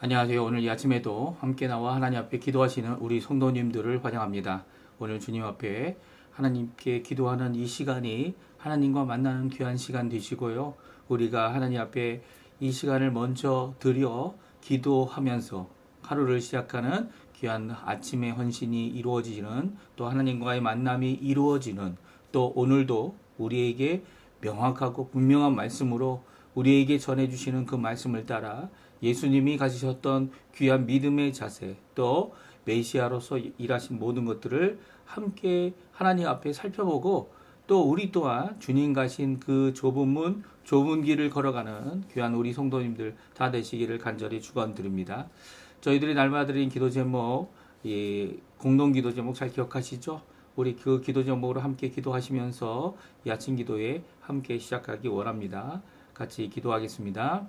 안녕하세요. 오늘 이 아침에도 함께 나와 하나님 앞에 기도하시는 우리 성도님들을 환영합니다. 오늘 주님 앞에 하나님께 기도하는 이 시간이 하나님과 만나는 귀한 시간 되시고요. 우리가 하나님 앞에 이 시간을 먼저 드려 기도하면서 하루를 시작하는 귀한 아침의 헌신이 이루어지는, 또 하나님과의 만남이 이루어지는, 또 오늘도 우리에게 명확하고 분명한 말씀으로 우리에게 전해주시는 그 말씀을 따라 예수님이 가지셨던 귀한 믿음의 자세, 또 메시아로서 일하신 모든 것들을 함께 하나님 앞에 살펴보고, 또 우리 또한 주님 가신 그 좁은 문, 좁은 길을 걸어가는 귀한 우리 성도님들 다 되시기를 간절히 축원드립니다. 저희들이 날마다 드린 기도 제목, 공동 기도 제목 잘 기억하시죠? 우리 그 기도 제목으로 함께 기도하시면서 이 아침 기도에 함께 시작하기 원합니다. 같이 기도하겠습니다.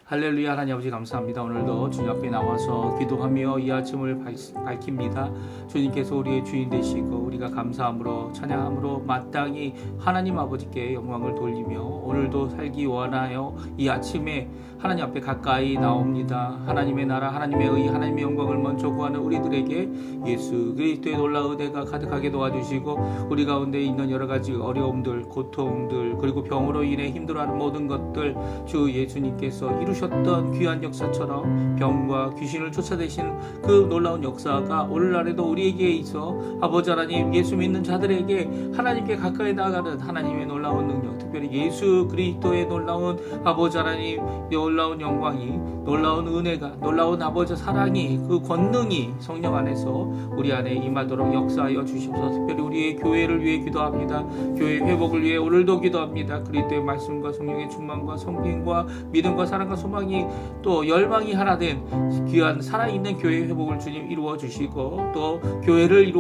할렐루야. 하나님 아버지 감사합니다. 오늘도 주님 앞에 나와서 기도하며 이 아침을 밝힙니다. 주님께서 우리의 주인 되시고 우리가 감사함으로 찬양함으로 마땅히 하나님 아버지께 영광을 돌리며 오늘도 살기 원하여 이 아침에 하나님 앞에 가까이 나옵니다. 하나님의 나라, 하나님의 의, 하나님의 영광을 먼저 구하는 우리들에게 예수 그리스도의 놀라운 은혜가 가득하게 도와주시고, 우리 가운데 있는 여러 가지 어려움들, 고통들, 그리고 병으로 인해 힘들어하는 모든 것들 주 예수님께서 이루셨던 귀한 역사처럼 병과 귀신을 쫓아내시는 그 놀라운 역사가 오늘날에도 우리에게 있어 아버지 하나님, 예수 믿는 자들에게 하나님께 가까이 나아가는 하나님의 놀라운 능력, 특별히 예수 그리스도의 놀라운 아버지 하나님 놀라운 영광이, 놀라운 은혜가, 놀라운 아버지 사랑이, 그 권능이 성령 안에서 우리 안에 임하도록 역사하여 주시옵소서. 특별히 우리의 교회를 위해 기도합니다. 교회 회복을 위해 오늘도 기도합니다. 그리스도의 말씀과 성령의 충만과 성김과 믿음과 사랑과 소망이, 또 열방이 하나 된 귀한 살아있는 교회 회복을 주님 이루어 주시고, 또 교회를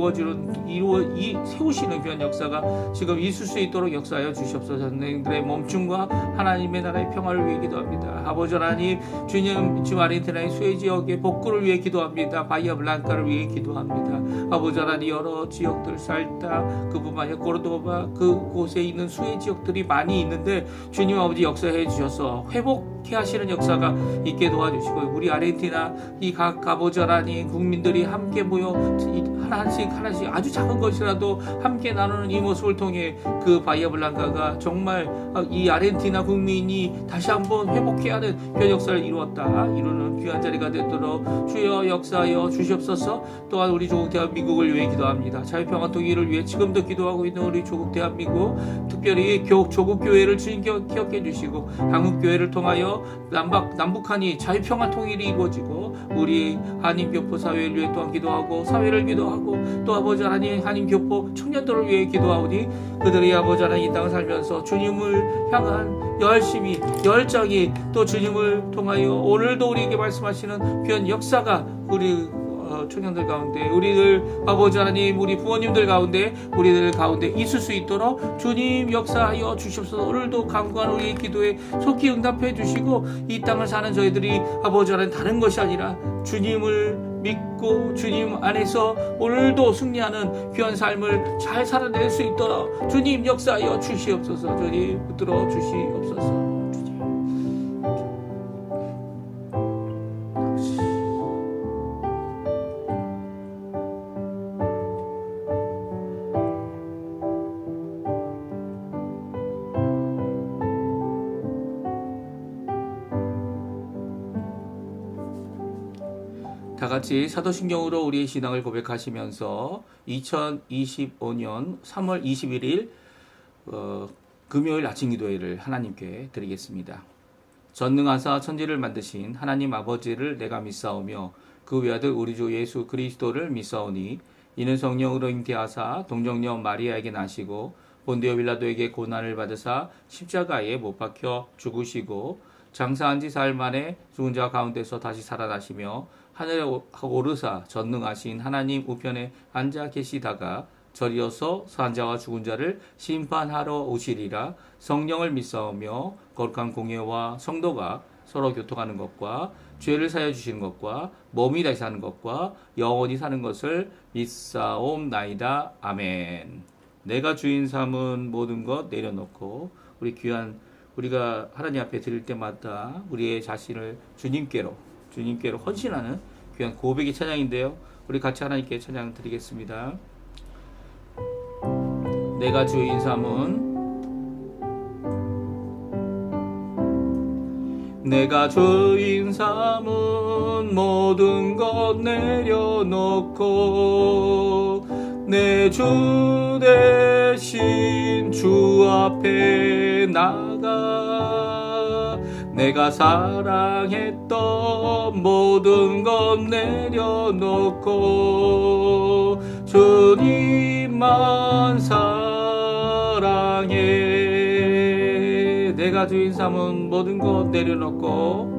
세우시는 귀한 역사가 지금 있을 수 있도록 역사하여 주시옵소서. 선생님들의 멈춤과 하나님의 나라의 평화를 위해 기도합니다. 아버지 하나님, 주님 지금 아르헨티나의 수해 지역의 복구를 위해 기도합니다. 바이아 블랑카를 위해 기도합니다. 아버지 하나님, 여러 지역들, 살타, 그뿐만 아니라 고르도바, 그곳에 있는 수해 지역들이 많이 있는데 주님 아버지 역사해 주셔서 회복해 하시는 역사가 있게 도와주시고, 우리 아르헨티나 이 각 아버지 하나님 국민들이 함께 모여 하나씩 아주 작은 것이라도 함께 나누는 이 모습을 통해 그 바이아 블랑카가 정말 이 아르헨티나 국민이 다시 한번 회복해야 하는 그 역사를 이루는 귀한 자리가 되도록 주여 역사하여 주시옵소서. 또한 우리 조국 대한민국을 위해 기도합니다. 자유평화 통일을 위해 지금도 기도하고 있는 우리 조국 대한민국, 특별히 조국 교회를 주님 기억해 주시고, 한국 교회를 통하여 남북한이 자유평화 통일이 이루어지고, 우리 한인 교포 사회를 위해 또한 기도하고, 사회를 기도하고, 또 아버지 하나님 한인 교포 청년들을 위해 기도하오니, 그들이 아버지 하나님 이 땅을 살면서 주님을 향한 열심히 열정이, 또 주님을 통하여 오늘도 우리에게 말씀하시는 귀한 역사가 우리 청년들 가운데, 우리들 아버지 하나님, 우리 부모님들 가운데, 우리들 가운데 있을 수 있도록 주님 역사하여 주시옵소서. 오늘도 간구한 우리의 기도에 속히 응답해 주시고, 이 땅을 사는 저희들이 아버지 하나님 다른 것이 아니라 주님을 믿고 주님 안에서 오늘도 승리하는 귀한 삶을 잘 살아낼 수 있도록 주님 역사하여 주시옵소서. 주님 붙들어 주시옵소서. 다 같이 사도신경으로 우리의 신앙을 고백하시면서 2025년 3월 21일 금요일 아침 기도회를 하나님께 드리겠습니다. 전능하사 천지를 만드신 하나님 아버지를 내가 믿사오며 그 외아들 우리 주 예수 그리스도를 믿사오니, 이는 성령으로 잉태하사 동정녀 마리아에게 나시고 본디오 빌라도에게 고난을 받으사 십자가에 못 박혀 죽으시고 장사한 지 사흘 만에 죽은 자 가운데서 다시 살아나시며 하늘에 오르사 전능하신 하나님 우편에 앉아 계시다가 저리어서 산자와 죽은 자를 심판하러 오시리라. 성령을 믿사오며 거룩한 공예와 성도가 서로 교통하는 것과 죄를 사여 주시는 것과 몸이 다시 사는 것과 영원히 사는 것을 믿사옵나이다. 아멘. 내가 주인 삼은 모든 것 내려놓고 우리가 하나님 앞에 드릴 때마다 우리의 자신을 주님께로 주님께로 헌신하는 귀한 고백의 찬양인데요. 우리 같이 하나님께 찬양 드리겠습니다. 내가 주인 삼은 내가 주인 삼은 모든 것 내려놓고 내 주 대신 주 앞에 나가 내가 사랑했던 모든 것 내려놓고 주님만 사랑해. 내가 주인 삼은 모든 것 내려놓고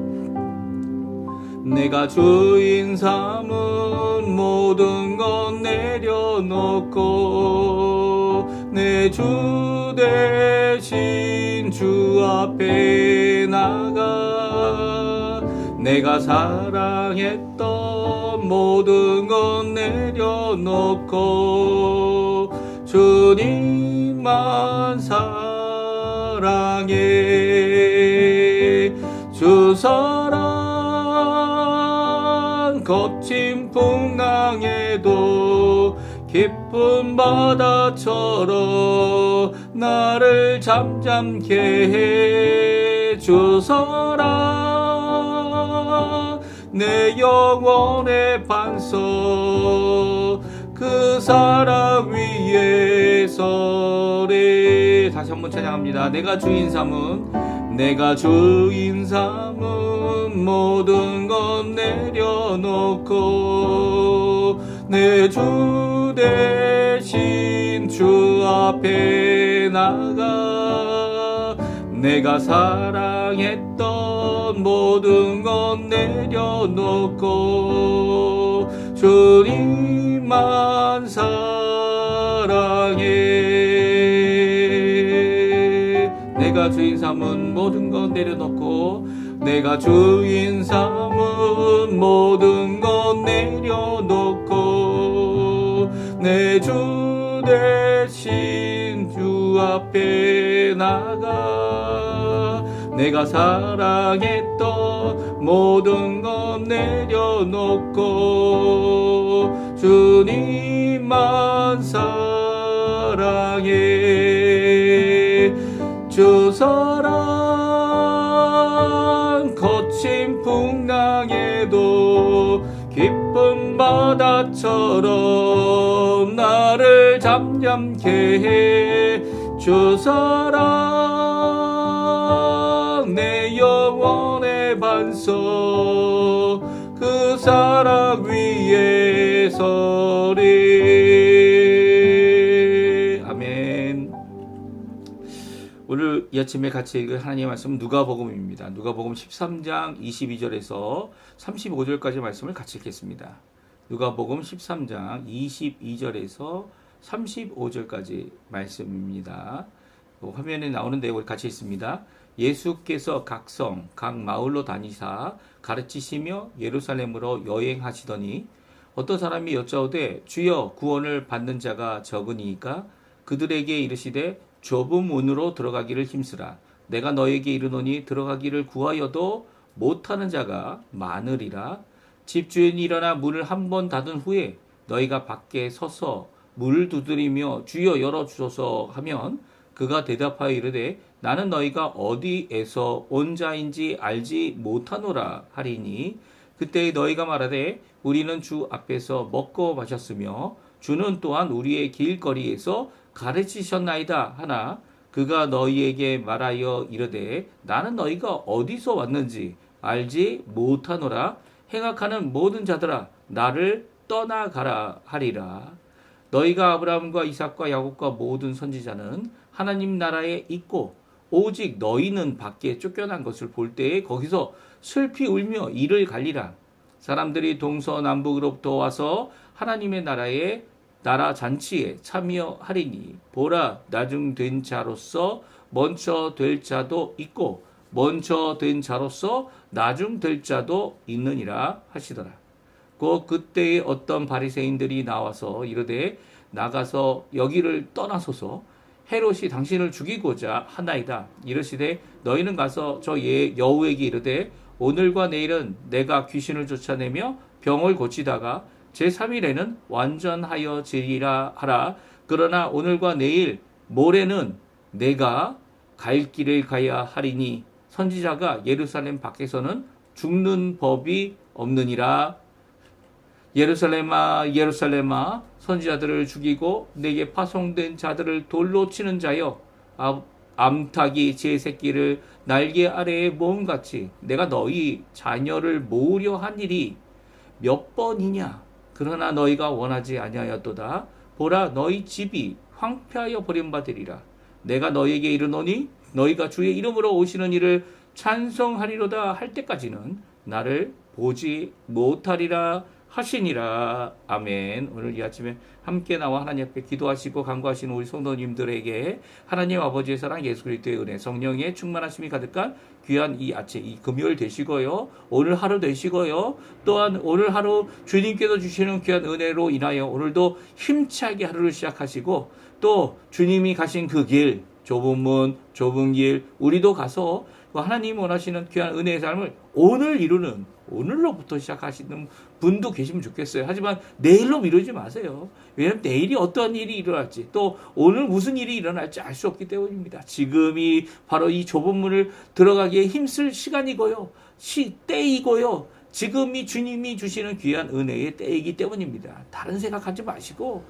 내가 주인 삼은 모든 것 내려놓고 내 주 대신 주 앞에 나가 내가 사랑했던 모든 것 내려놓고 주님만 사랑해. 주 사랑 거친 풍랑에도 깊은 바다처럼 나를 잠잠케 해. 주 사랑 내 영혼의 반석 그 사랑 위에 서리. 다시 한번 찬양합니다. 내가 주인 삼은 내가 주인 삼은 모든 것 내려놓고 내 주 대신 주 앞에 나가 내가 사랑했던 모든 것 내려놓고 주님만 사랑해. 내가 주인 삼은 모든 것 내려놓고 내가 주인 삼은 모든 것 내려놓고 내 주 대신 주 앞에 나가 내가 사랑했던 모든 것 내려놓고 주님만 사랑해. 주 사랑 거친 풍랑에도 깊은 바다처럼 나를 잠잠케 해. 주 사랑 내 영혼의 반석 그 사랑 위에 서리. 아멘. 오늘 이 아침에 같이 읽을 하나님의 말씀은 누가복음입니다. 누가복음 13장 22절에서 35절까지 말씀을 같이 읽겠습니다. 누가복음 13장 22절에서 35절까지 말씀입니다. 화면에 나오는데 우리 같이 읽습니다. 예수께서 각 성, 각 마을로 다니사 가르치시며 예루살렘으로 여행하시더니 어떤 사람이 여짜오되 주여 구원을 받는 자가 적으니까 그들에게 이르시되 좁은 문으로 들어가기를 힘쓰라. 내가 너에게 이르노니 들어가기를 구하여도 못하는 자가 많으리라. 집주인이 일어나 문을 한 번 닫은 후에 너희가 밖에 서서 문을 두드리며 주여 열어주소서 하면 그가 대답하여 이르되 나는 너희가 어디에서 온 자인지 알지 못하노라 하리니 그때 너희가 말하되 우리는 주 앞에서 먹고 마셨으며 주는 또한 우리의 길거리에서 가르치셨나이다 하나 그가 너희에게 말하여 이르되 나는 너희가 어디서 왔는지 알지 못하노라. 행악하는 모든 자들아 나를 떠나가라 하리라. 너희가 아브라함과 이삭과 야곱과 모든 선지자는 하나님 나라에 있고 오직 너희는 밖에 쫓겨난 것을 볼 때에 거기서 슬피 울며 이를 갈리라. 사람들이 동서남북으로부터 와서 하나님의 나라 잔치에 참여하리니 보라 나중된 자로서 먼저 될 자도 있고 먼저 된 자로서 나중될 자도 있느니라 하시더라. 곧 그때에 어떤 바리새인들이 나와서 이르되 나가서 여기를 떠나소서 헤롯이 당신을 죽이고자 하나이다. 이르시되 너희는 가서 저 여우에게 이르되 오늘과 내일은 내가 귀신을 쫓아내며 병을 고치다가 제3일에는 완전하여 지리라 하라. 그러나 오늘과 내일 모레는 내가 갈 길을 가야 하리니 선지자가 예루살렘 밖에서는 죽는 법이 없느니라. 예루살렘아 예루살렘아 선지자들을 죽이고 내게 파송된 자들을 돌로 치는 자여, 암탉이 제 새끼를 날개 아래에 모음같이 내가 너희 자녀를 모으려 한 일이 몇 번이냐. 그러나 너희가 원하지 아니하였도다. 보라, 너희 집이 황폐하여 버림받으리라. 내가 너희에게 이르노니 너희가 주의 이름으로 오시는 이를 찬송하리로다 할 때까지는 나를 보지 못하리라 하시니라. 아멘. 오늘 이 아침에 함께 나와 하나님 앞에 기도하시고 간구하시는 우리 성도님들에게 하나님 아버지의 사랑, 예수 그리스도의 은혜, 성령의 충만하심이 가득한 귀한 이 아침, 이 금요일 되시고요. 오늘 하루 되시고요. 또한 오늘 하루 주님께서 주시는 귀한 은혜로 인하여 오늘도 힘차게 하루를 시작하시고, 또 주님이 가신 그 길, 좁은 문, 좁은 길, 우리도 가서 하나님 원하시는 귀한 은혜의 삶을 오늘 이루는, 오늘로부터 시작하시는 분도 계시면 좋겠어요. 하지만 내일로 미루지 마세요. 왜냐하면 내일이 어떤 일이 일어날지, 또 오늘 무슨 일이 일어날지 알 수 없기 때문입니다. 지금이 바로 이 좁은 문을 들어가기에 힘쓸 시간이고요. 때이고요. 지금이 주님이 주시는 귀한 은혜의 때이기 때문입니다. 다른 생각하지 마시고,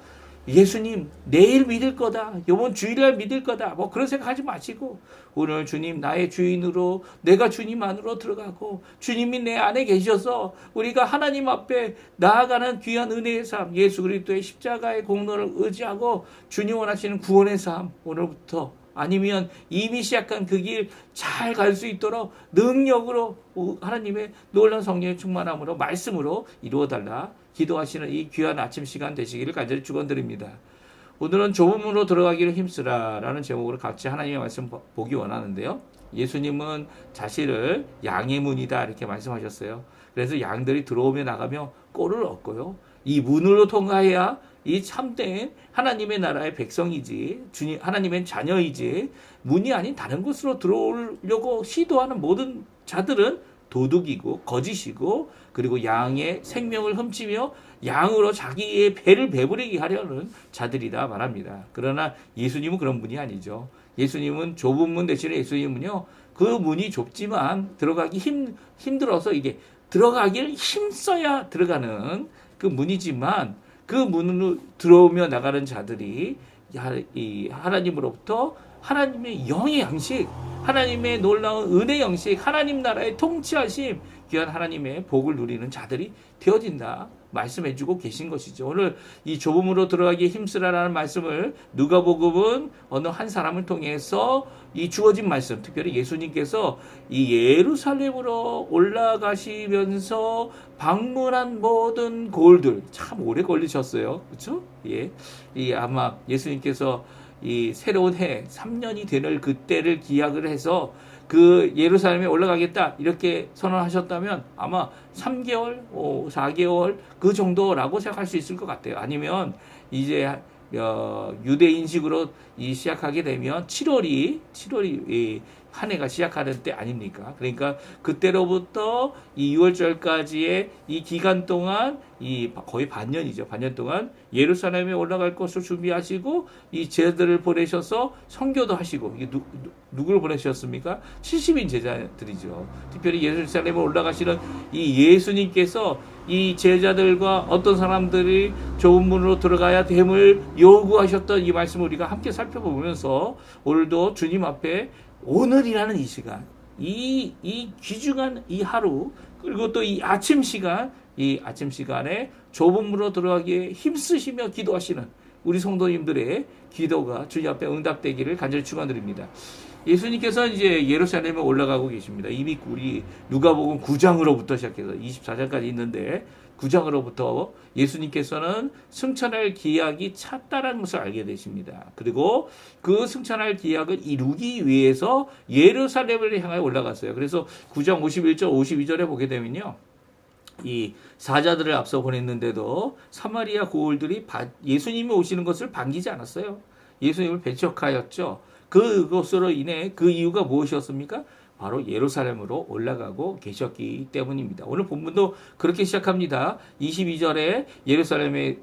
예수님 내일 믿을 거다, 이번 주일날 믿을 거다, 뭐 그런 생각하지 마시고, 오늘 주님 나의 주인으로, 내가 주님 안으로 들어가고 주님이 내 안에 계셔서 우리가 하나님 앞에 나아가는 귀한 은혜의 삶, 예수 그리스도의 십자가의 공로를 의지하고 주님 원하시는 구원의 삶, 오늘부터, 아니면 이미 시작한 그 길 잘 갈 수 있도록 능력으로 하나님의 놀라운 성령의 충만함으로, 말씀으로 이루어달라 기도하시는 이 귀한 아침 시간 되시기를 간절히 축원드립니다. 오늘은 좁은 문으로 들어가기를 힘쓰라 라는 제목으로 같이 하나님의 말씀 보기 원하는데요. 예수님은 자신을 양의 문이다 이렇게 말씀하셨어요. 그래서 양들이 들어오며 나가며 꼴을 얻고요. 이 문으로 통과해야 이 참된 하나님의 나라의 백성이지, 주님 하나님의 자녀이지, 문이 아닌 다른 곳으로 들어오려고 시도하는 모든 자들은 도둑이고 거짓이고, 그리고 양의 생명을 훔치며 양으로 자기의 배를 배부리게 하려는 자들이다 말합니다. 그러나 예수님은 그런 분이 아니죠. 예수님은 좁은 문 대신에 예수님은요, 그 문이 좁지만 들어가기 힘들어서 이게 들어가길 힘써야 들어가는 그 문이지만, 그 문으로 들어오며 나가는 자들이 이 하나님으로부터 하나님의 영의 양식, 하나님의 놀라운 은혜 양식, 하나님 나라의 통치하심, 귀한 하나님의 복을 누리는 자들이 되어진다 말씀해주고 계신 것이죠. 오늘 이 좁음으로 들어가기에 힘쓰라라는 말씀을 누가복음은 어느 한 사람을 통해서 이 주어진 말씀, 특별히 예수님께서 이 예루살렘으로 올라가시면서 방문한 모든 고을들, 참 오래 걸리셨어요. 그렇죠? 예. 이 아마 예수님께서 이 새로운 해 3년이 되는 그때를 기약을 해서 그 예루살렘에 올라가겠다 이렇게 선언하셨다면 아마 3개월, 4개월 그 정도라고 생각할 수 있을 것 같아요. 아니면 이제 유대인식으로 시작하게 되면 7월이 한 해가 시작하는 때 아닙니까? 그러니까 그때로부터 이 6월절까지의 이 기간 동안, 이 거의 반년이죠. 반년 동안 예루살렘에 올라갈 것을 준비하시고 이 제자들을 보내셔서 선교도 하시고, 이게 누구를 보내셨습니까? 70인 제자들이죠. 특별히 예루살렘에 올라가시는 이 예수님께서 이 제자들과 어떤 사람들이 좁은 문으로 들어가야 됨을 요구하셨던 이 말씀을 우리가 함께 살펴보면서, 오늘도 주님 앞에 오늘이라는 이 시간, 이 귀중한 이 하루, 그리고 또 이 아침 시간, 이 아침 시간에 좁은 문으로 들어가기에 힘쓰시며 기도하시는 우리 성도님들의 기도가 주님 앞에 응답되기를 간절히 축원드립니다. 예수님께서 이제 예루살렘에 올라가고 계십니다. 이미 우리 누가복음 9장으로부터 시작해서 24장까지 있는데, 9장으로부터 예수님께서는 승천할 기약이 찼다라는 것을 알게 되십니다. 그리고 그 승천할 기약을 이루기 위해서 예루살렘을 향하여 올라갔어요. 그래서 9장 51절 52절에 보게 되면요, 이 사자들을 앞서 보냈는데도 사마리아 고을들이 예수님이 오시는 것을 반기지 않았어요. 예수님을 배척하였죠. 그것으로 인해 그 이유가 무엇이었습니까? 바로 예루살렘으로 올라가고 계셨기 때문입니다. 오늘 본문도 그렇게 시작합니다. 22절에 예루살렘의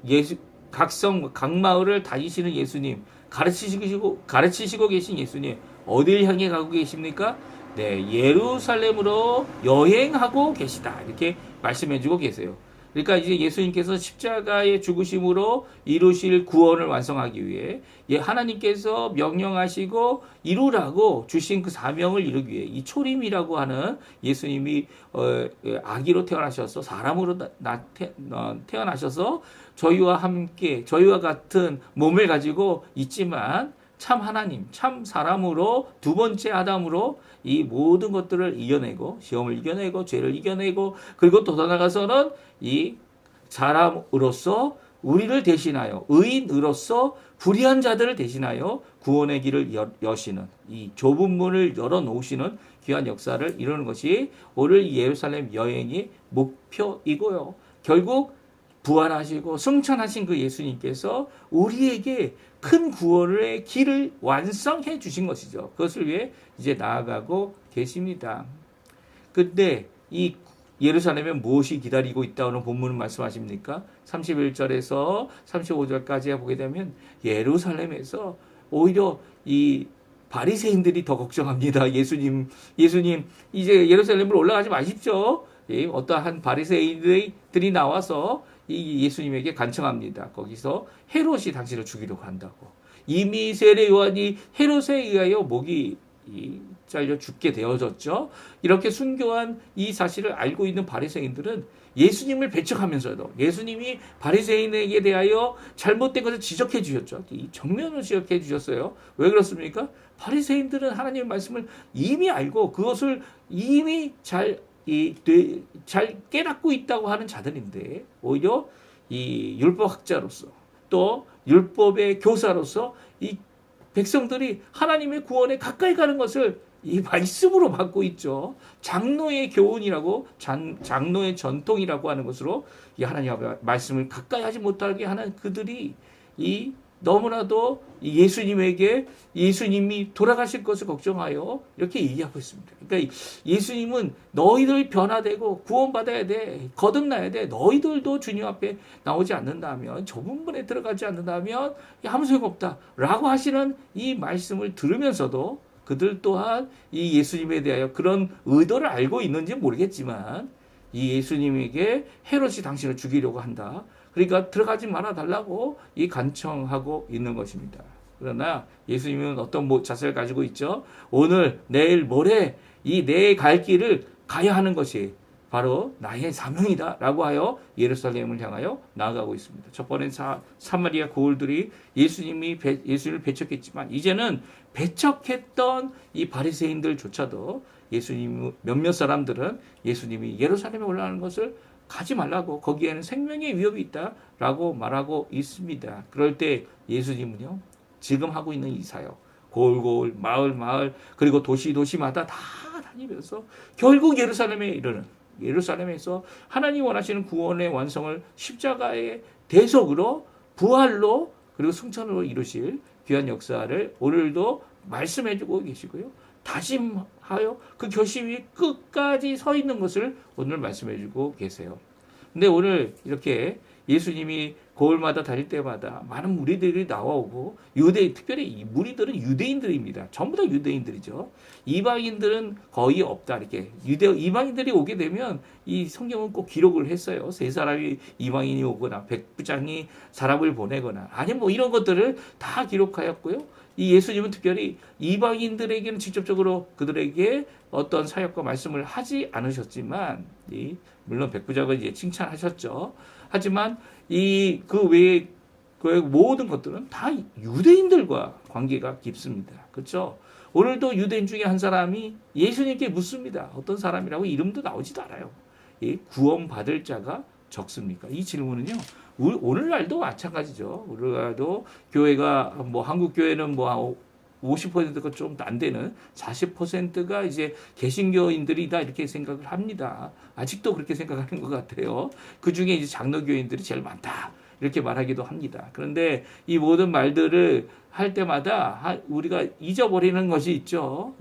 각성, 각 마을을 다니시는 예수님, 가르치시고 계신 예수님, 어딜 향해 가고 계십니까? 네, 예루살렘으로 여행하고 계시다. 이렇게 말씀해주고 계세요. 그러니까 이제 예수님께서 십자가의 죽으심으로 이루실 구원을 완성하기 위해 하나님께서 명령하시고 이루라고 주신 그 사명을 이루기 위해 이 초림이라고 하는 예수님이 아기로 태어나셔서 사람으로 태어나셔서 저희와 함께 저희와 같은 몸을 가지고 있지만 참 하나님, 참 사람으로 두 번째 아담으로 이 모든 것들을 이겨내고 시험을 이겨내고 죄를 이겨내고 그리고 또 더 나아가서는 이 사람으로서 우리를 대신하여 의인으로서 불의한 자들을 대신하여 구원의 길을 여시는 이 좁은 문을 열어놓으시는 귀한 역사를 이루는 것이 오늘 예루살렘 여행의 목표이고요. 결국 부활하시고 승천하신 그 예수님께서 우리에게 큰 구원의 길을 완성해 주신 것이죠. 그것을 위해 이제 나아가고 계십니다. 근데 이 예루살렘에 무엇이 기다리고 있다는 본문은 말씀하십니까? 31절에서 35절까지 보게 되면 예루살렘에서 오히려 이 바리새인들이 더 걱정합니다. 예수님 이제 예루살렘으로 올라가지 마십시오. 어떠한 바리새인들이 나와서 이 예수님에게 간청합니다. 거기서 헤롯이 당신을 죽이려고 한다고. 이미 세례 요한이 헤롯에 의하여 목이 잘려 죽게 되어졌죠. 이렇게 순교한 이 사실을 알고 있는 바리새인들은 예수님을 배척하면서도 예수님이 바리새인에게 대하여 잘못된 것을 지적해 주셨죠. 이 정면으로 지적해 주셨어요. 왜 그렇습니까? 바리새인들은 하나님의 말씀을 이미 알고 그것을 이미 잘 깨닫고 있다고 하는 자들인데 오히려 이 율법학자로서 또 율법의 교사로서 이 백성들이 하나님의 구원에 가까이 가는 것을 이 말씀으로 받고 있죠. 장로의 교훈이라고 장로의 전통이라고 하는 것으로 이 하나님의 말씀을 가까이 하지 못하게 하는 그들이 이 너무나도 예수님에게 예수님이 돌아가실 것을 걱정하여 이렇게 얘기하고 있습니다. 그러니까 예수님은 너희들 변화되고 구원받아야 돼. 거듭나야 돼. 너희들도 주님 앞에 나오지 않는다면 좁은 문에 들어가지 않는다면 아무 소용없다. 라고 하시는 이 말씀을 들으면서도 그들 또한 이 예수님에 대하여 그런 의도를 알고 있는지 모르겠지만 이 예수님에게 헤롯이 당신을 죽이려고 한다. 그러니까 들어가지 말아 달라고 이 간청하고 있는 것입니다. 그러나 예수님은 어떤 자세를 가지고 있죠? 오늘, 내일, 모레 이 내 갈 길을 가야 하는 것이 바로 나의 사명이다 라고 하여 예루살렘을 향하여 나아가고 있습니다. 첫 번엔 사마리아 고을들이 예수님을 배척했지만 이제는 배척했던 이 바리새인들조차도 예수님 몇몇 사람들은 예수님이 예루살렘에 올라가는 것을 가지 말라고 거기에는 생명의 위협이 있다라고 말하고 있습니다. 그럴 때 예수님은요 지금 하고 있는 이 사역 고을 마을 그리고 도시마다 다 다니면서 결국 예루살렘에 이르는 예루살렘에서 하나님 원하시는 구원의 완성을 십자가의 대속으로 부활로 그리고 승천으로 이루실 귀한 역사를 오늘도 말씀해주고 계시고요. 다짐하여 그 결심이 끝까지 서 있는 것을 오늘 말씀해주고 계세요. 근데 오늘 이렇게 예수님이 고을마다 다닐 때마다 많은 무리들이 나와오고 특별히 이 무리들은 유대인들입니다. 전부 다 유대인들이죠. 이방인들은 거의 없다. 이렇게 이방인들이 오게 되면 이 성경은 꼭 기록을 했어요. 세 사람이 이방인이 오거나 백부장이 사람을 보내거나 아니면 뭐 이런 것들을 다 기록하였고요. 이 예수님은 특별히 이방인들에게는 직접적으로 그들에게 어떤 사역과 말씀을 하지 않으셨지만, 물론 백부장은 이제 칭찬하셨죠. 하지만 그 외에 그 모든 것들은 다 유대인들과 관계가 깊습니다. 그렇죠? 오늘도 유대인 중에 한 사람이 예수님께 묻습니다. 어떤 사람이라고 이름도 나오지도 않아요. 구원받을 자가 적습니까? 이 질문은요. 오늘날도 마찬가지죠. 오늘날도 교회가 한국 교회는 50%가 좀 안 되는 40%가 이제 개신교인들이다 이렇게 생각을 합니다. 아직도 그렇게 생각하는 것 같아요. 그 중에 이제 장로교인들이 제일 많다 이렇게 말하기도 합니다. 그런데 이 모든 말들을 할 때마다 우리가 잊어버리는 것이 있죠.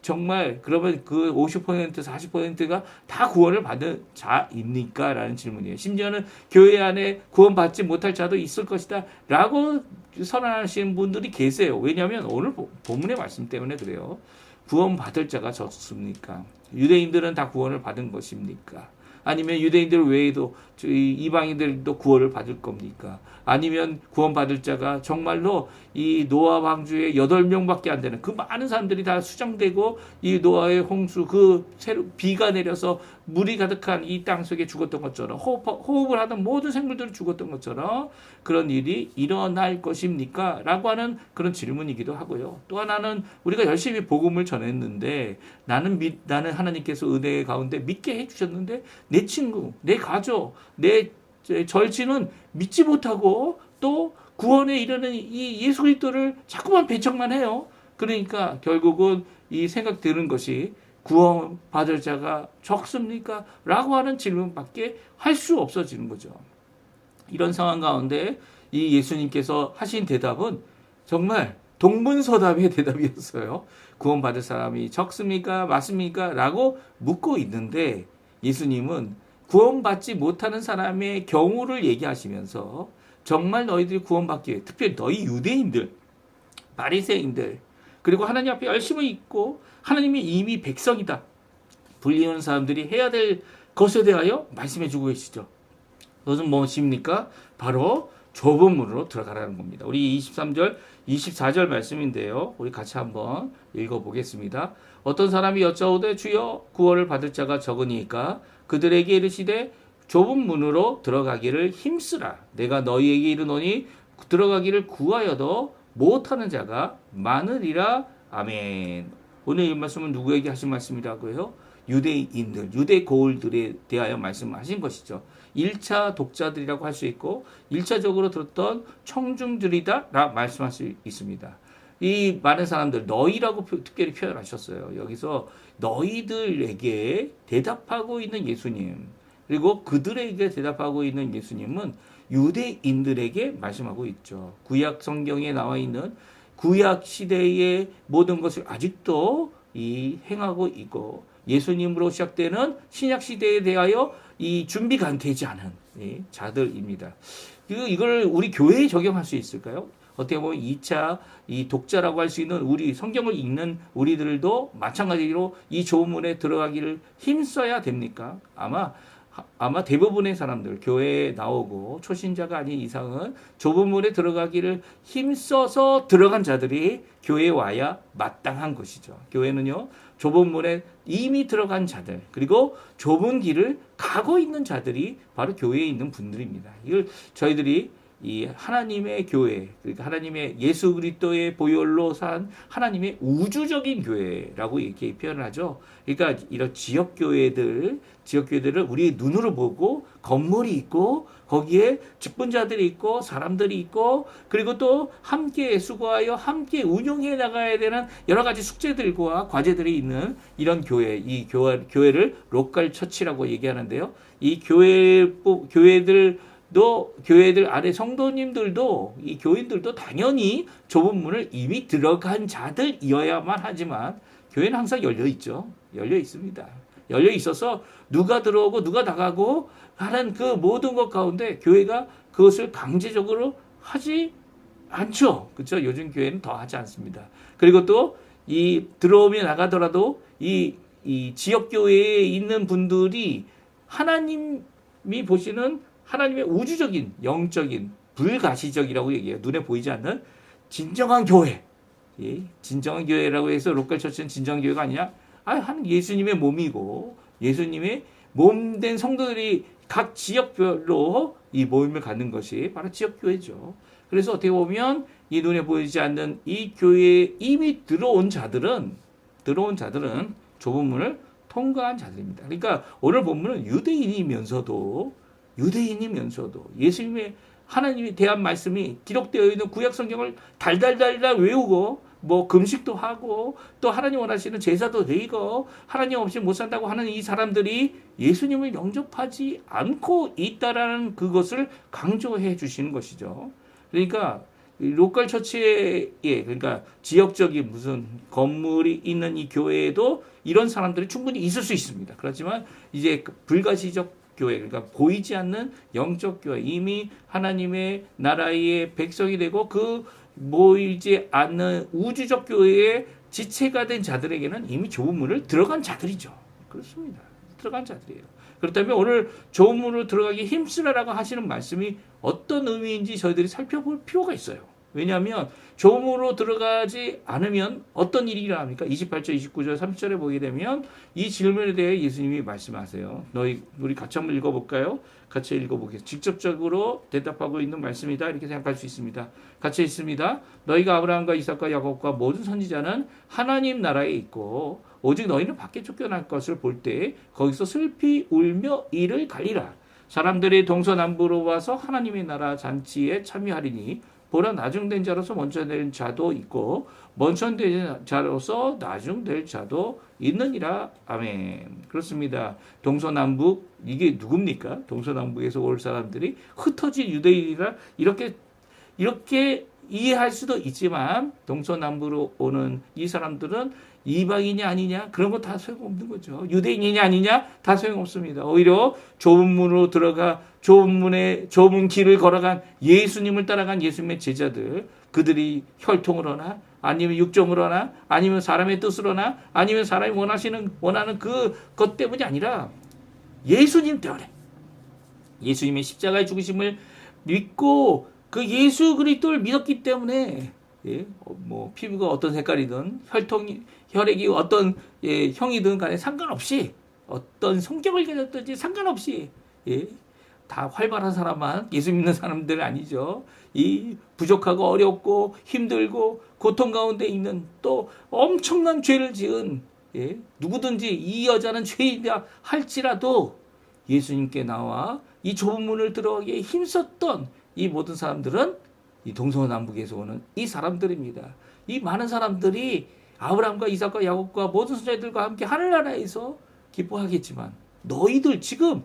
정말 그러면 그 50% 40%가 다 구원을 받은 자입니까? 라는 질문이에요. 심지어는 교회 안에 구원받지 못할 자도 있을 것이다 라고 선언하시는 분들이 계세요. 왜냐하면 오늘 본문의 말씀 때문에 그래요. 구원받을 자가 적습니까? 유대인들은 다 구원을 받은 것입니까? 아니면 유대인들 외에도 이방인들도 구원을 받을 겁니까? 아니면 구원받을 자가 정말로 이 노아 방주에 8명밖에 안 되는 그 많은 사람들이 다 수장되고 이 노아의 홍수 비가 내려서 물이 가득한 이 땅 속에 죽었던 것처럼 호흡을 하던 모든 생물들이 죽었던 것처럼 그런 일이 일어날 것입니까? 라고 하는 그런 질문이기도 하고요. 또 하나는 우리가 열심히 복음을 전했는데 나는 하나님께서 은혜 가운데 믿게 해주셨는데 내 친구, 내 가족, 내 절친은 믿지 못하고 또 구원에 이르는 이 예수 그리스도를 자꾸만 배척만 해요. 그러니까 결국은 이 생각 드는 것이 구원 받을 자가 적습니까? 라고 하는 질문밖에 할 수 없어지는 거죠. 이런 상황 가운데 이 예수님께서 하신 대답은 정말 동문서답의 대답이었어요. 구원 받을 사람이 적습니까? 맞습니까? 라고 묻고 있는데 예수님은 구원받지 못하는 사람의 경우를 얘기하시면서 정말 너희들이 구원받기 위해 특별히 너희 유대인들, 바리새인들 그리고 하나님 앞에 열심히 있고 하나님이 이미 백성이다 불리우는 사람들이 해야 될 것에 대하여 말씀해 주고 계시죠. 그것은 무엇입니까? 바로 좁은 문으로 들어가라는 겁니다. 우리 23절, 24절 말씀인데요. 우리 같이 한번 읽어보겠습니다. 어떤 사람이 여짜오되 주여 구원을 받을 자가 적으니까 그들에게 이르시되 좁은 문으로 들어가기를 힘쓰라. 내가 너희에게 이르노니 들어가기를 구하여도 못하는 자가 많으리라. 아멘. 오늘 이 말씀은 누구에게 하신 말씀이라고요? 유대인들, 유대 고을들에 대하여 말씀하신 것이죠. 1차 독자들이라고 할 수 있고 1차적으로 들었던 청중들이다 라 말씀할 수 있습니다. 이 많은 사람들 너희라고 특별히 표현하셨어요. 여기서 너희들에게 대답하고 있는 예수님 그리고 그들에게 대답하고 있는 예수님은 유대인들에게 말씀하고 있죠. 구약 성경에 나와 있는 구약 시대의 모든 것을 아직도 행하고 있고 예수님으로 시작되는 신약 시대에 대하여 이 준비가 되지 않은 자들입니다. 이걸 우리 교회에 적용할 수 있을까요? 어떻게 보면 2차 이 독자라고 할 수 있는 우리 성경을 읽는 우리들도 마찬가지로 이 좁은 문에 들어가기를 힘써야 됩니까? 아마 대부분의 사람들 교회에 나오고 초신자가 아닌 이상은 좁은 문에 들어가기를 힘써서 들어간 자들이 교회에 와야 마땅한 것이죠. 교회는요 좁은 문에 이미 들어간 자들 그리고 좁은 길을 가고 있는 자들이 바로 교회에 있는 분들입니다. 이걸 저희들이 이 하나님의 교회, 그러니까 하나님의 예수 그리스도의 보혈로 산 하나님의 우주적인 교회라고 이렇게 표현을 하죠. 그러니까 이런 지역 교회들을 우리 눈으로 보고 건물이 있고 거기에 직분자들이 있고 사람들이 있고 그리고 또 함께 수고하여 함께 운영해 나가야 되는 여러 가지 숙제들과 과제들이 있는 이런 교회, 이 교회를 로컬 처치라고 얘기하는데요. 이 교회들 아래 성도님들도 이 교인들도 당연히 좁은 문을 이미 들어간 자들이어야만 하지만 교회는 항상 열려 있죠. 열려 있습니다. 열려 있어서 누가 들어오고 누가 나가고 하는 그 모든 것 가운데 교회가 그것을 강제적으로 하지 않죠. 그렇죠? 요즘 교회는 더 하지 않습니다. 그리고 또 이 들어오면 나가더라도 이 지역 교회에 있는 분들이 하나님이 보시는 하나님의 우주적인 영적인 불가시적이라고 얘기해요. 눈에 보이지 않는 진정한 교회. 진정한 교회라고 해서 로컬 처치는 진정한 교회가 아니냐? 예수님의 몸이고 예수님의 몸된 성도들이 각 지역별로 이 모임을 갖는 것이 바로 지역교회죠. 그래서 어떻게 보면 이 눈에 보이지 않는 이 교회에 이미 들어온 자들은 좁은 문을 통과한 자들입니다. 그러니까 오늘 본문은 유대인이면서도 예수님의 하나님이 대한 말씀이 기록되어 있는 구약 성경을 달달달달 외우고 뭐 금식도 하고 또 하나님 원하시는 제사도 드리고 하나님 없이 못 산다고 하는 이 사람들이 예수님을 영접하지 않고 있다라는 그것을 강조해 주시는 것이죠. 그러니까 로컬 처치에, 그러니까 지역적인 무슨 건물이 있는 이 교회에도 이런 사람들이 충분히 있을 수 있습니다. 그렇지만 이제 불가시적 교회, 그러니까 보이지 않는 영적 교회, 이미 하나님의 나라의 백성이 되고 그 모이지 않는 우주적 교회의 지체가 된 자들에게는 이미 좁은 문을 들어간 자들이죠. 그렇습니다. 들어간 자들이에요. 그렇다면 오늘 좁은 문으로 들어가기 힘쓰라라고 하시는 말씀이 어떤 의미인지 저희들이 살펴볼 필요가 있어요. 왜냐하면 좁은 문으로 들어가지 않으면 어떤 일이 일어납니까? 28절, 29절, 30절에 보게 되면 이 질문에 대해 예수님이 말씀하세요. 우리 같이 한번 읽어볼까요? 같이 읽어보겠습니다. 직접적으로 대답하고 있는 말씀이다 이렇게 생각할 수 있습니다. 같이 읽습니다. 너희가 아브라함과 이삭과 야곱과 모든 선지자는 하나님 나라에 있고 오직 너희는 밖에 쫓겨날 것을 볼 때 거기서 슬피 울며 이를 갈리라. 사람들이 동서남부로 와서 하나님의 나라 잔치에 참여하리니 보라 나중된 자로서 먼저 될 자도 있고 먼저 된 자로서 나중될 자도 있느니라. 아멘. 그렇습니다. 동서남북 이게 누굽니까? 동서남북에서 올 사람들이 흩어진 유대인이라 이렇게 이해할 수도 있지만 동서남부로 오는 이 사람들은 이방인이 아니냐? 그런 거 다 소용없는 거죠. 유대인이냐 아니냐? 다 소용없습니다. 오히려 좁은 문으로 들어가 좁은 길을 걸어간 예수님을 따라간 예수님의 제자들, 그들이 혈통을 하나 아니면 육정을 하나 아니면 사람의 뜻으로 하나 아니면 사람이 원하는 그것 때문이 아니라 예수님 때문에 예수님의 십자가의 죽으심을 믿고 그 예수 그리스도를 믿었기 때문에 피부가 어떤 색깔이든 혈액이 어떤 형이든 간에 상관없이 어떤 성격을 가졌든지 상관없이 다 활발한 사람만 예수 믿는 사람들 아니죠. 이 부족하고 어렵고 힘들고 고통 가운데 있는 또 엄청난 죄를 지은 누구든지 이 여자는 죄인이다 할지라도 예수님께 나와 이 좁은 문을 들어가기에 힘썼던 이 모든 사람들은 이 동서남북에서 오는 이 사람들입니다. 이 많은 사람들이 아브라함과 이삭과 야곱과 모든 선지자들과 함께 하늘나라에서 기뻐하겠지만 너희들 지금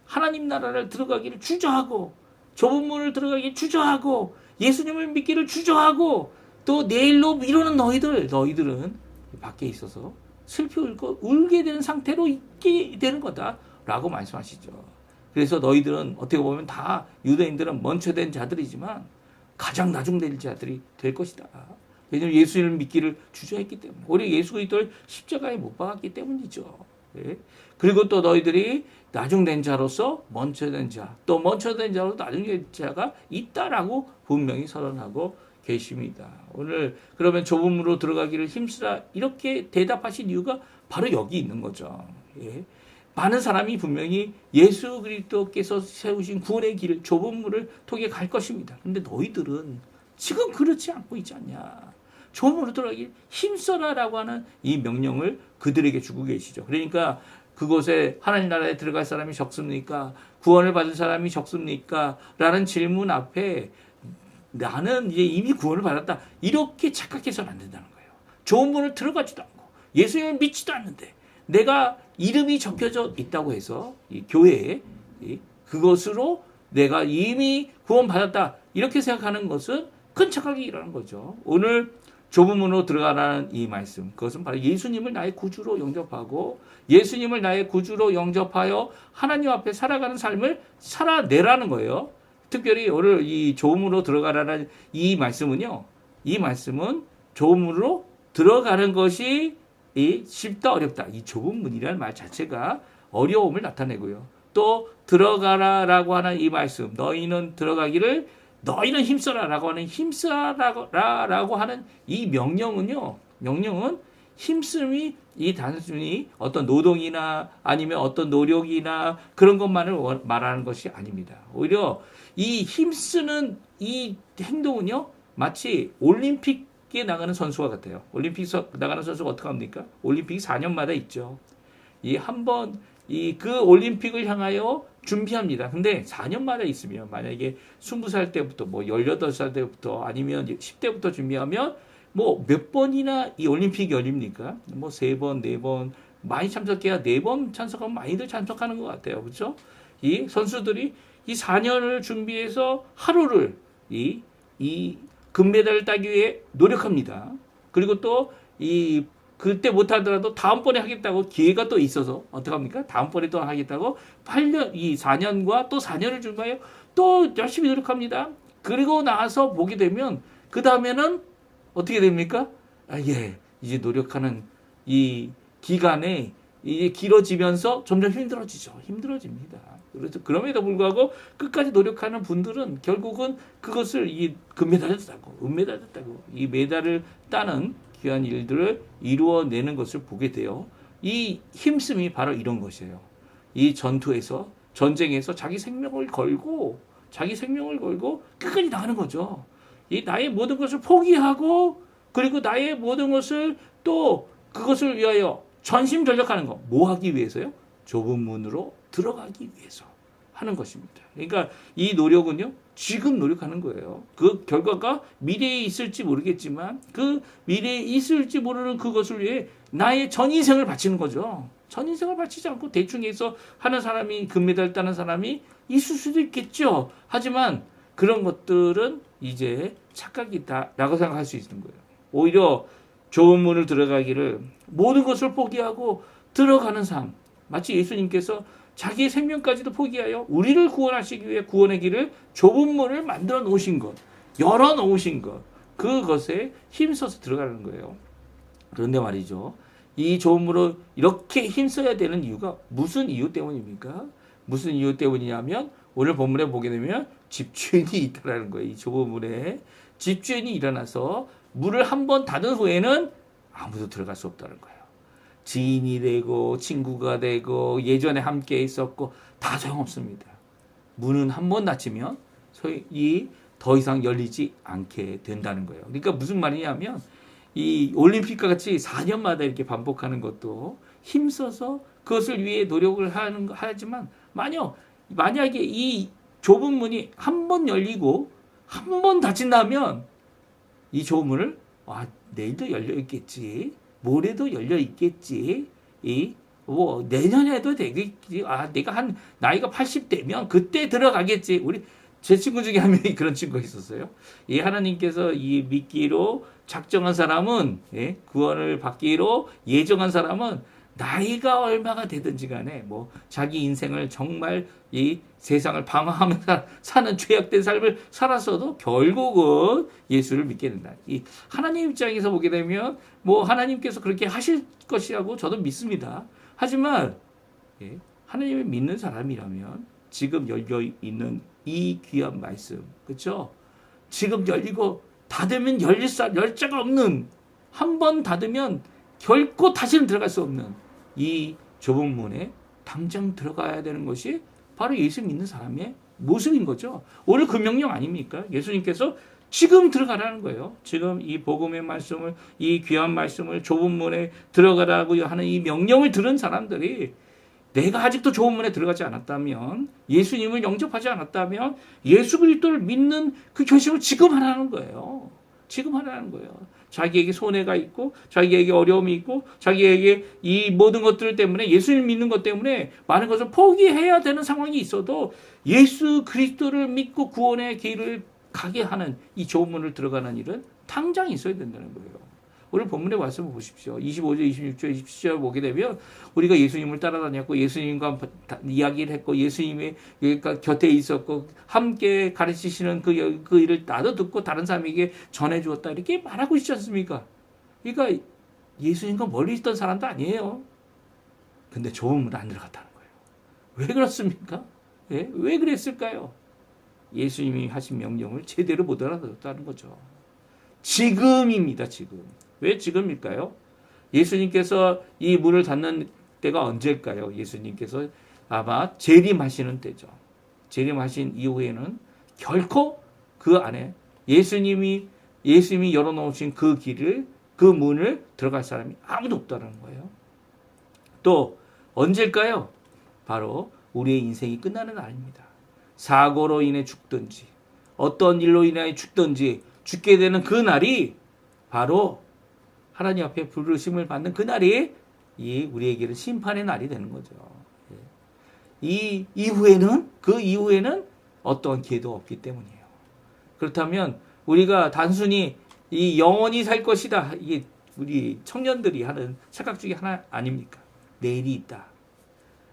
하나님 나라를 들어가기를 주저하고 좁은 문을 들어가기를 주저하고 예수님을 믿기를 주저하고 또 내일로 미루는 너희들은 밖에 있어서 슬피 울게 되는 상태로 있게 되는 거다라고 말씀하시죠. 그래서 너희들은 어떻게 보면 다 유대인들은 먼저된 자들이지만 가장 나중될 자들이 될 것이다. 왜냐하면 예수님을 믿기를 주저했기 때문에 우리 예수 그리스도를 십자가에 못 박았기 때문이죠. 그리고 또 너희들이 나중된 자로서 먼저된 자, 또 먼저된 자로서 나중된 자가 있다라고 분명히 선언하고 계십니다. 오늘 그러면 좁은 문으로 들어가기를 힘쓰라 이렇게 대답하신 이유가 바로 여기 있는 거죠. 많은 사람이 분명히 예수 그리스도께서 세우신 구원의 길을 좁은 문을 통해 갈 것입니다. 그런데 너희들은 지금 그렇지 않고 있지 않냐. 좁은 문으로 들어가기 힘써라라고 하는 이 명령을 그들에게 주고 계시죠. 그러니까 그곳에 하나님 나라에 들어갈 사람이 적습니까? 구원을 받은 사람이 적습니까? 라는 질문 앞에 나는 이제 이미 구원을 받았다. 이렇게 착각해서는 안 된다는 거예요. 좁은 문을 들어가지도 않고 예수님을 믿지도 않는데 내가 이름이 적혀져 있다고 해서 이 교회에 그것으로 내가 이미 구원받았다 이렇게 생각하는 것은 큰 착각이라는 거죠. 오늘 좁은 문으로 들어가라는 이 말씀, 그것은 바로 예수님을 나의 구주로 영접하고 예수님을 나의 구주로 영접하여 하나님 앞에 살아가는 삶을 살아내라는 거예요. 특별히 오늘 이 좁은 문으로 들어가라는 이 말씀은요, 이 말씀은 좁은 문으로 들어가는 것이 쉽다 어렵다, 이 좁은 문이라는 말 자체가 어려움을 나타내고요. 또 들어가라라고 하는 이 말씀, 너희는 힘써라라고 하는 힘써라라고 하는 이 명령은 힘씀이 이 단순히 어떤 노동이나 아니면 어떤 노력이나 그런 것만을 말하는 것이 아닙니다. 오히려 이 힘쓰는 이 행동은요, 마치 올림픽에 나가는 선수와 같아요. 올림픽 나가는 선수가 어떻게 합니까? 올림픽이 4년마다 있죠. 그 올림픽을 향하여 준비합니다. 근데 4년마다 있으면 만약에 20살 때부터 18살 때부터 아니면 10대부터 준비하면 몇 번이나 이 올림픽이 열립니까? 3번, 4번 많이 참석해야 4번 참석하면 많이들 참석하는 것 같아요. 그렇죠? 이 선수들이 이 4년을 준비해서 하루를 이 금메달을 따기 위해 노력합니다. 그리고 또 그때 못하더라도 다음번에 하겠다고 기회가 또 있어서 어떡합니까? 다음번에 또 하겠다고 4년과 또 4년을 준비하여 또 열심히 노력합니다. 그리고 나서 보게 되면 그 다음에는 어떻게 됩니까? 이제 노력하는 이 기간에 이제 길어지면서 점점 힘들어집니다. 그래서 그럼에도 불구하고 끝까지 노력하는 분들은 결국은 그것을 이 금메달을 따고 은메달을 따고 이 메달을 따는 귀한 일들을 이루어내는 것을 보게 돼요. 이 힘씀이 바로 이런 것이에요. 이 전쟁에서 자기 생명을 걸고 끝까지 나가는 거죠. 이 나의 모든 것을 포기하고 그리고 나의 모든 것을 또 그것을 위하여 전심전력하는 거. 뭐 하기 위해서요? 좁은 문으로 들어가기 위해서 하는 것입니다. 그러니까 이 노력은요, 지금 노력하는 거예요. 그 결과가 미래에 있을지 모르겠지만 그 미래에 있을지 모르는 그것을 위해 나의 전 인생을 바치는 거죠. 전 인생을 바치지 않고 대충 해서 하는 사람이 금메달 따는 사람이 있을 수도 있겠죠. 하지만 그런 것들은 이제 착각이다라고 생각할 수 있는 거예요. 오히려 좁은 문을 들어가기를 모든 것을 포기하고 들어가는 삶. 마치 예수님께서 자기의 생명까지도 포기하여 우리를 구원하시기 위해 구원의 길을 좁은 문을 만들어 놓으신 것, 열어 놓으신 것, 그것에 힘써서 들어가는 거예요. 그런데 말이죠. 이 좁은 문으로 이렇게 힘써야 되는 이유가 무슨 이유 때문입니까? 무슨 이유 때문이냐면 오늘 본문에 보게 되면 집주인이 있다라는 거예요. 이 좁은 문에 집주인이 일어나서 문을 한 번 닫은 후에는 아무도 들어갈 수 없다는 거예요. 지인이 되고 친구가 되고 예전에 함께 있었고 다 소용없습니다. 문은 한 번 닫히면 더 이상 열리지 않게 된다는 거예요. 그러니까 무슨 말이냐면 이 올림픽과 같이 4년마다 이렇게 반복하는 것도 힘써서 그것을 위해 노력을 하지만 만약에 이 좁은 문이 한 번 열리고 한 번 닫힌다면 이 좁은 문을 내일도 열려 있겠지, 모레도 열려 있겠지, 내년에도 되겠지, 내가 나이가 80대면 그때 들어가겠지. 제 친구 중에 한 명이 그런 친구가 있었어요. 하나님께서 믿기로 작정한 사람은, 구원을 받기로 예정한 사람은 나이가 얼마가 되든지 간에 자기 인생을 정말 이 세상을 방황하면서 사는 죄악된 삶을 살았어도 결국은 예수를 믿게 된다. 하나님 입장에서 보게 되면 하나님께서 그렇게 하실 것이라고 저도 믿습니다. 하지만 하나님을 믿는 사람이라면 지금 열려 있는 이 귀한 말씀, 그렇죠? 지금 열리고 닫으면 열릴 자가 없는, 한 번 닫으면 결코 다시는 들어갈 수 없는 이 좁은 문에 당장 들어가야 되는 것이 바로 예수 믿는 사람의 모습인 거죠. 오늘 그 명령 아닙니까? 예수님께서 지금 들어가라는 거예요. 지금 이 복음의 말씀을, 이 귀한 말씀을 좁은 문에 들어가라고 하는 이 명령을 들은 사람들이 내가 아직도 좁은 문에 들어가지 않았다면, 예수님을 영접하지 않았다면 예수 그리스도를 믿는 그 결심을 지금 하라는 거예요. 지금 하라는 거예요. 자기에게 손해가 있고 자기에게 어려움이 있고 자기에게 이 모든 것들 때문에, 예수님 믿는 것 때문에 많은 것을 포기해야 되는 상황이 있어도 예수 그리스도를 믿고 구원의 길을 가게 하는 이 좁은 문을 들어가는 일은 당장 있어야 된다는 거예요. 오늘 본문의 말씀을 보십시오. 25절, 26절, 27절 보게 되면 우리가 예수님을 따라다녔고 예수님과 이야기를 했고 예수님의 곁에 있었고 함께 가르치시는 그 일을 나도 듣고 다른 사람에게 전해주었다, 이렇게 말하고 있지 않습니까? 그러니까 예수님과 멀리 있던 사람도 아니에요. 근데 좁은 문에 안 들어갔다는 거예요. 왜 그렇습니까? 왜 그랬을까요? 예수님이 하신 명령을 제대로 못 알아들었다는 거죠. 지금입니다, 지금. 왜 지금일까요? 예수님께서 이 문을 닫는 때가 언제일까요? 예수님께서 아마 재림하시는 때죠. 재림하신 이후에는 결코 그 안에 예수님이 열어놓으신 그 길을, 그 문을 들어갈 사람이 아무도 없다는 거예요. 또 언제일까요? 바로 우리의 인생이 끝나는 날입니다. 사고로 인해 죽든지 어떤 일로 인해 죽든지 죽게 되는 그 날이 바로 하나님 앞에 부르심을 받는 그 날이 우리에게는 심판의 날이 되는 거죠. 그 이후에는 어떠한 기회도 없기 때문이에요. 그렇다면 우리가 단순히 이 영원히 살 것이다. 이게 우리 청년들이 하는 착각 중에 하나 아닙니까? 내일이 있다.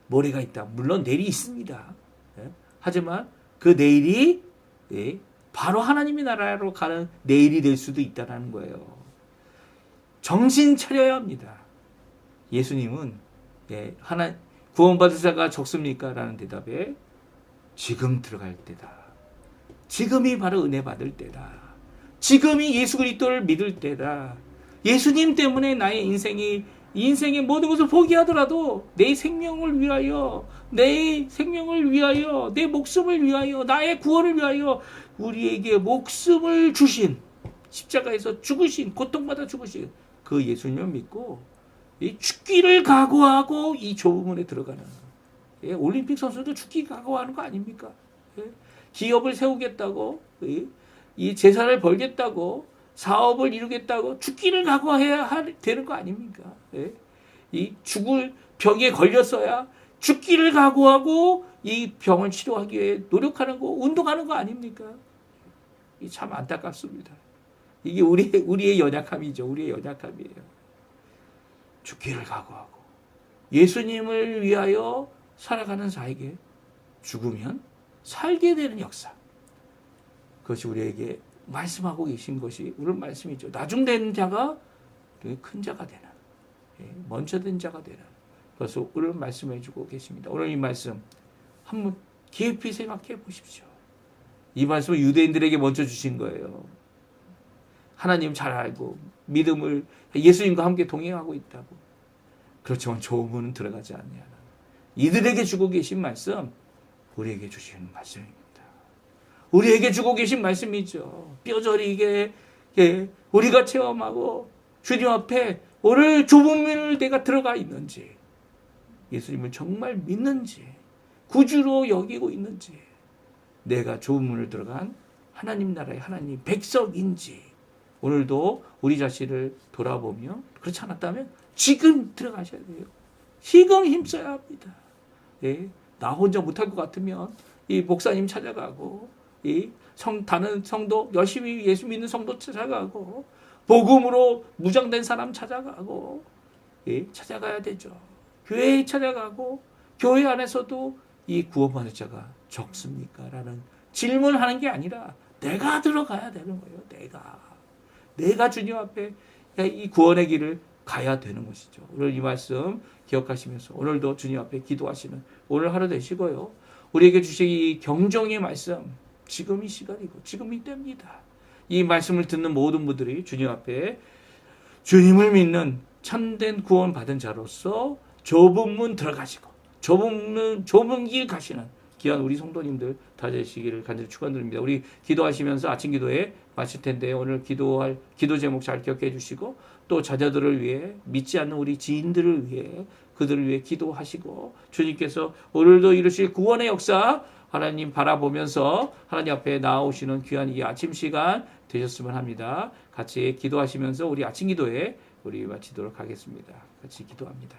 모레가 있다. 물론 내일이 있습니다. 하지만 그 내일이 바로 하나님의 나라로 가는 내일이 될 수도 있다는 거예요. 정신 차려야 합니다. 예수님은 구원받을 자가 적습니까? 라는 대답에 지금 들어갈 때다. 지금이 바로 은혜 받을 때다. 지금이 예수 그리스도를 믿을 때다. 예수님 때문에 나의 인생의 모든 것을 포기하더라도 내 생명을 위하여, 내 목숨을 위하여, 나의 구원을 위하여 우리에게 목숨을 주신, 십자가에서 죽으신, 고통받아 죽으신 그 예수님을 믿고 이 죽기를 각오하고 이 좁은 문에 들어가는, 올림픽 선수도 죽기 각오하는 거 아닙니까? 기업을 세우겠다고, 이 재산을 벌겠다고, 사업을 이루겠다고 죽기를 각오해야 되는 거 아닙니까? 이 죽을 병에 걸렸어야 죽기를 각오하고 이 병을 치료하기 위해 노력하는 거, 운동하는 거 아닙니까? 참 안타깝습니다. 이게 우리의 연약함이죠. 우리의 연약함이에요. 죽기를 각오하고 예수님을 위하여 살아가는 자에게 죽으면 살게 되는 역사. 그것이 우리에게 말씀하고 계신 것이 오늘 말씀이죠. 나중된 자가 큰 자가 되는, 먼저 된 자가 되는. 그래서 오늘 말씀해 주고 계십니다. 오늘 이 말씀 한번 깊이 생각해 보십시오. 이 말씀을 유대인들에게 먼저 주신 거예요. 하나님 잘 알고 믿음을 예수님과 함께 동행하고 있다고. 그렇지만 좋은 문은 들어가지 않냐. 이들에게 주고 계신 말씀 우리에게 주시는 말씀입니다. 우리에게 주고 계신 말씀이죠. 뼈저리게 우리가 체험하고 주님 앞에 오늘 좁은 문을 내가 들어가 있는지, 예수님을 정말 믿는지, 구주로 여기고 있는지, 내가 좁은 문을 들어간 하나님 나라의 하나님 백성인지, 오늘도 우리 자신을 돌아보며 그렇지 않았다면 지금 들어가셔야 돼요. 지금 힘써야 합니다. 나 혼자 못할 것 같으면 이 목사님 찾아가고, 다른 성도, 열심히 예수 믿는 성도 찾아가고, 복음으로 무장된 사람 찾아가고, 찾아가야 되죠. 교회에 찾아가고, 교회 안에서도 이 구원받을 자가 적습니까? 라는 질문하는 게 아니라 내가 들어가야 되는 거예요. 내가 주님 앞에 이 구원의 길을 가야 되는 것이죠. 오늘 이 말씀 기억하시면서 오늘도 주님 앞에 기도하시는 오늘 하루 되시고요. 우리에게 주신 이 경종의 말씀, 지금이 시간이고 지금이 때입니다. 이 말씀을 듣는 모든 분들이 주님 앞에 주님을 믿는 참된 구원 받은 자로서 좁은 문 들어가시고 좁은 길 가시는 귀한 우리 성도님들 다 되시기를 간절히 축원드립니다. 우리 기도하시면서 아침 기도에 마칠 텐데 오늘 기도할 기도 제목 잘 기억해 주시고, 또 자녀들을 위해, 믿지 않는 우리 지인들을 위해, 그들을 위해 기도하시고, 주님께서 오늘도 이루실 구원의 역사 하나님 바라보면서 하나님 앞에 나아오시는 귀한 이 아침 시간 되셨으면 합니다. 같이 기도하시면서 우리 아침 기도에 우리 마치도록 하겠습니다. 같이 기도합니다.